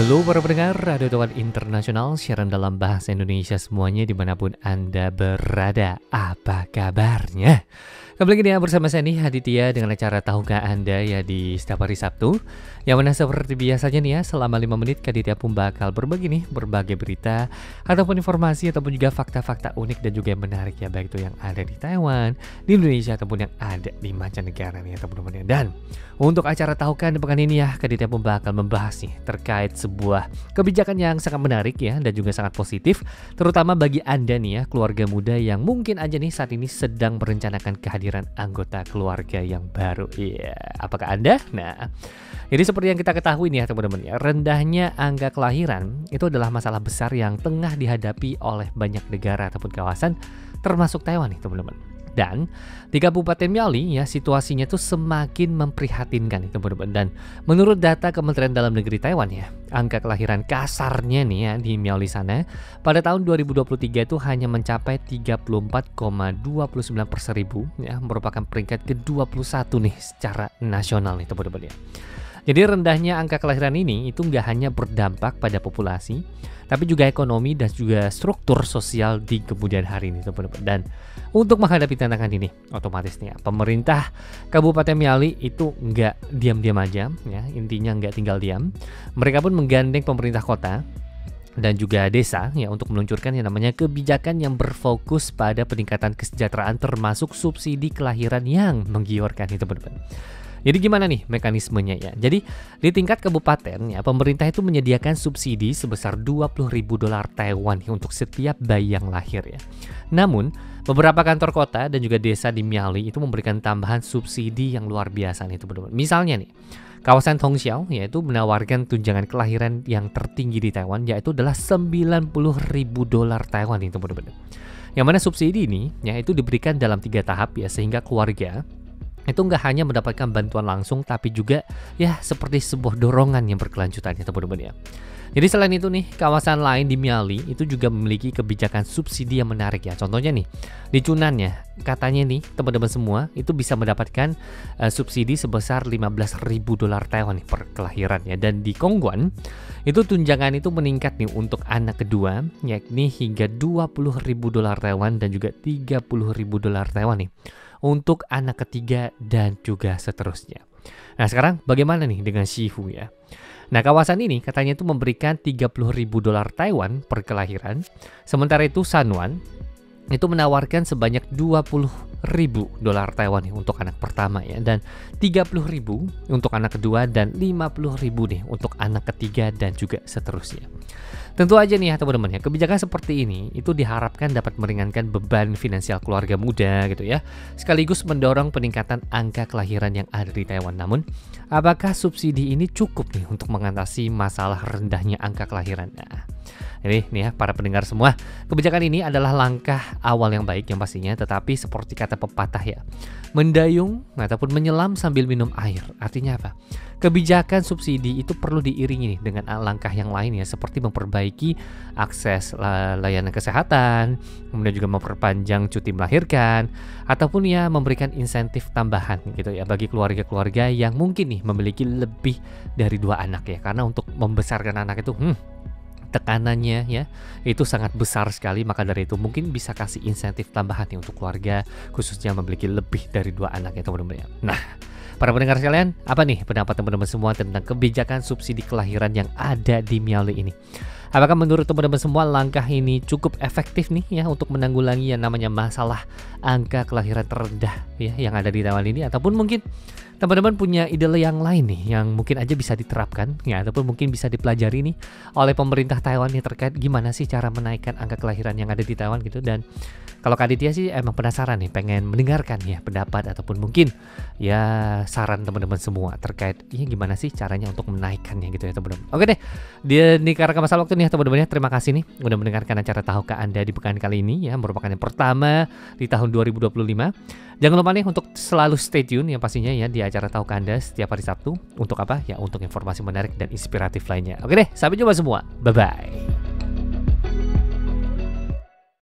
Halo para pendengar Radio Taiwan Internasional, siaran dalam bahasa Indonesia semuanya dimanapun Anda berada. Apa kabarnya? Kembali lagi ya bersama saya nih Aditya dengan acara Tahukah Anda ya di setiap hari Sabtu. Yang mana seperti biasanya nih ya selama 5 menit Aditya pun bakal berbagi nih berbagai berita ataupun informasi ataupun juga fakta-fakta unik dan juga yang menarik ya, baik itu yang ada di Taiwan, di Indonesia ataupun yang ada di mancanegara nih ya teman-teman. Dan untuk acara Tahukah Anda pekan ini ya Aditya pun bakal membahas nih terkait sebuah kebijakan yang sangat menarik ya dan juga sangat positif, terutama bagi Anda nih ya keluarga muda yang mungkin aja nih saat ini sedang merencanakan kehadiran anggota keluarga yang baru. Iya, apakah Anda? Nah, jadi seperti yang kita ketahui nih ya teman-teman ya, rendahnya angka kelahiran itu adalah masalah besar yang tengah dihadapi oleh banyak negara ataupun kawasan termasuk Taiwan nih teman-teman. Dan di Kabupaten Miaoli ya situasinya tuh semakin memprihatinkan nih teman-teman. Dan menurut data Kementerian Dalam Negeri Taiwan ya, angka kelahiran kasarnya nih ya di Miaoli sana pada tahun 2023 itu hanya mencapai 34,29 per seribu ya, merupakan peringkat ke-21 nih secara nasional nih teman-teman ya. Jadi rendahnya angka kelahiran ini itu nggak hanya berdampak pada populasi, tapi juga ekonomi dan juga struktur sosial di kemudian hari ini teman-teman. Dan untuk menghadapi tantangan ini, otomatis nih ya, pemerintah Kabupaten Miaoli itu nggak diam-diam aja ya, intinya nggak tinggal diam. Mereka pun menggandeng pemerintah kota dan juga desa ya untuk meluncurkan yang namanya kebijakan yang berfokus pada peningkatan kesejahteraan termasuk subsidi kelahiran yang menggiurkan itu teman-teman. Jadi gimana nih mekanismenya ya? Jadi di tingkat kabupaten ya pemerintah itu menyediakan subsidi sebesar 20.000 dolar Taiwan untuk setiap bayi yang lahir ya. Namun beberapa kantor kota dan juga desa di Miaoli itu memberikan tambahan subsidi yang luar biasa nih teman-teman. Misalnya nih kawasan Tongxiao yaitu menawarkan tunjangan kelahiran yang tertinggi di Taiwan yaitu adalah 90.000 dolar Taiwan nih teman-teman. Yang mana subsidi ini ya itu diberikan dalam 3 tahap ya sehingga keluarga itu nggak hanya mendapatkan bantuan langsung tapi juga ya seperti sebuah dorongan yang berkelanjutan ya teman-teman ya. Jadi selain itu nih kawasan lain di Miaoli itu juga memiliki kebijakan subsidi yang menarik ya. Contohnya nih di Chunan ya katanya nih teman-teman semua itu bisa mendapatkan subsidi sebesar 15.000 dolar Taiwan nih per kelahiran ya. Dan di Kongguan itu tunjangan itu meningkat nih untuk anak kedua yakni hingga 20.000 dolar Taiwan dan juga 30.000 dolar Taiwan nih untuk anak ketiga dan juga seterusnya. Nah sekarang bagaimana nih dengan Sifu ya? Nah kawasan ini katanya itu memberikan 30.000 dolar Taiwan per kelahiran. Sementara itu Sanuan itu menawarkan sebanyak 20.000 dolar Taiwan nih untuk anak pertama ya. Dan 30.000 untuk anak kedua dan 50.000 nih untuk anak ketiga dan juga seterusnya. Tentu aja nih ya teman-teman ya, kebijakan seperti ini itu diharapkan dapat meringankan beban finansial keluarga muda gitu ya, sekaligus mendorong peningkatan angka kelahiran yang ada di Taiwan. Namun, apakah subsidi ini cukup nih untuk mengatasi masalah rendahnya angka kelahiran? Nah, ini nih ya para pendengar semua, kebijakan ini adalah langkah awal yang baik yang pastinya, tetapi seperti kata pepatah ya, mendayung ataupun menyelam sambil minum air. Artinya apa? Kebijakan subsidi itu perlu diiringi nih dengan langkah yang lain ya, seperti memperbaiki akses layanan kesehatan, kemudian juga memperpanjang cuti melahirkan, ataupun ya memberikan insentif tambahan gitu ya bagi keluarga-keluarga yang mungkin nih memiliki lebih dari 2 anak ya, karena untuk membesarkan anak itu tekanannya ya itu sangat besar sekali, maka dari itu mungkin bisa kasih insentif tambahan nih untuk keluarga khususnya memiliki lebih dari 2 anak ya teman-teman ya. Nah para pendengar sekalian, apa nih pendapat teman-teman semua tentang kebijakan subsidi kelahiran yang ada di Miaoli ini? Apakah menurut teman-teman semua langkah ini cukup efektif nih ya untuk menanggulangi yang namanya masalah angka kelahiran terendah ya yang ada di Taiwan ini, ataupun mungkin teman-teman punya ide yang lain nih yang mungkin aja bisa diterapkan ya, ataupun mungkin bisa dipelajari nih oleh pemerintah Taiwan nih terkait gimana sih cara menaikkan angka kelahiran yang ada di Taiwan gitu. Dan kalau Kak Aditya sih emang penasaran nih, pengen mendengarkan ya pendapat ataupun mungkin ya saran teman-teman semua terkait ya gimana sih caranya untuk menaikkannya gitu ya teman-teman. Oke deh, di karena masalah waktu nih ya teman-teman ya, terima kasih nih udah mendengarkan acara Tahukah Anda di pekan kali ini ya, merupakan yang pertama di tahun 2025. Jangan lupa nih untuk selalu stay tune yang pastinya ya di acara Tahukah Anda setiap hari Sabtu. Untuk apa? Ya untuk informasi menarik dan inspiratif lainnya. Oke deh, sampai jumpa semua. Bye-bye.